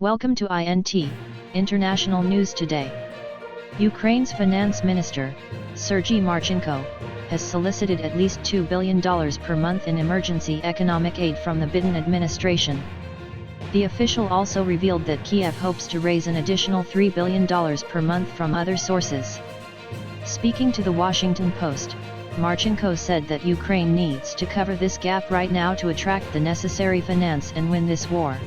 Welcome to INT, International News Today. Ukraine's finance minister, Sergei Marchenko, has solicited at least $2 billion per month in emergency economic aid from the Biden administration. The official also revealed that Kiev hopes to raise an additional $3 billion per month from other sources. Speaking to the Washington Post, Marchenko said that Ukraine needs to cover this gap right now to attract the necessary finance and win this war.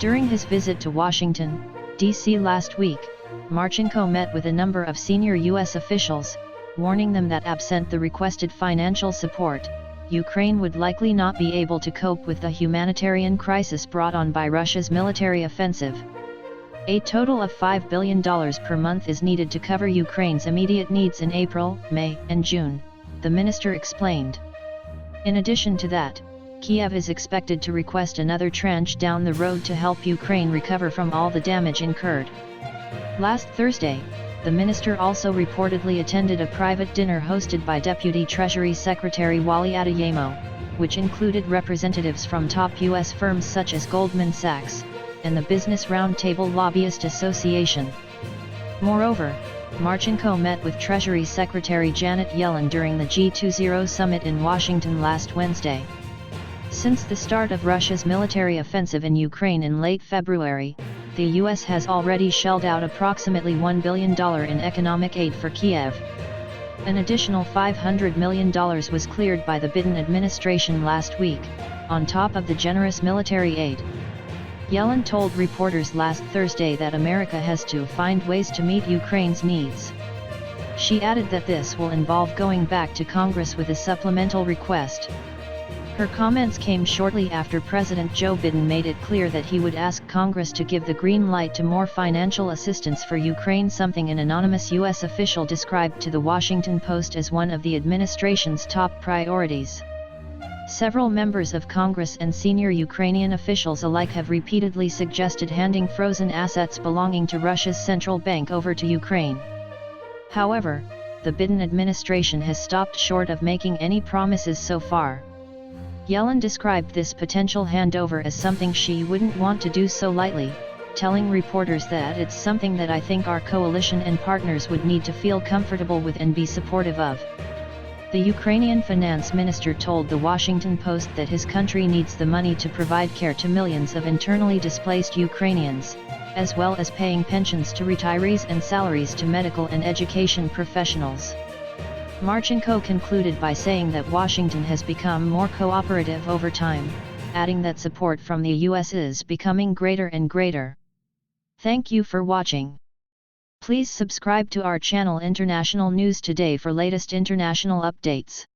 During his visit to Washington, D.C. last week, Marchenko met with a number of senior U.S. officials, warning them that absent the requested financial support, Ukraine would likely not be able to cope with the humanitarian crisis brought on by Russia's military offensive. A total of $5 billion per month is needed to cover Ukraine's immediate needs in April, May, and June, the minister explained. In addition to that, Kiev is expected to request another tranche down the road to help Ukraine recover from all the damage incurred. Last Thursday, the minister also reportedly attended a private dinner hosted by Deputy Treasury Secretary Wally Adeyemo, which included representatives from top U.S. firms such as Goldman Sachs, and the Business Roundtable Lobbyist Association. Moreover, Marchenko met with Treasury Secretary Janet Yellen during the G20 summit in Washington last Wednesday. Since the start of Russia's military offensive in Ukraine in late February, the U.S. has already shelled out approximately $1 billion in economic aid for Kiev. An additional $500 million was cleared by the Biden administration last week, on top of the generous military aid. Yellen told reporters last Thursday that America has to find ways to meet Ukraine's needs. She added that this will involve going back to Congress with a supplemental request. Her comments came shortly after President Joe Biden made it clear that he would ask Congress to give the green light to more financial assistance for Ukraine, something an anonymous U.S. official described to the Washington Post as one of the administration's top priorities. Several members of Congress and senior Ukrainian officials alike have repeatedly suggested handing frozen assets belonging to Russia's central bank over to Ukraine. However, the Biden administration has stopped short of making any promises so far. Yellen described this potential handover as something she wouldn't want to do so lightly, telling reporters that it's something that I think our coalition and partners would need to feel comfortable with and be supportive of. The Ukrainian finance minister told the Washington Post that his country needs the money to provide care to millions of internally displaced Ukrainians, as well as paying pensions to retirees and salaries to medical and education professionals. Marchenko concluded by saying that Washington has become more cooperative over time, adding that support from the U.S. is becoming greater and greater. Thank you for watching. Please subscribe to our channel International News Today for latest international updates.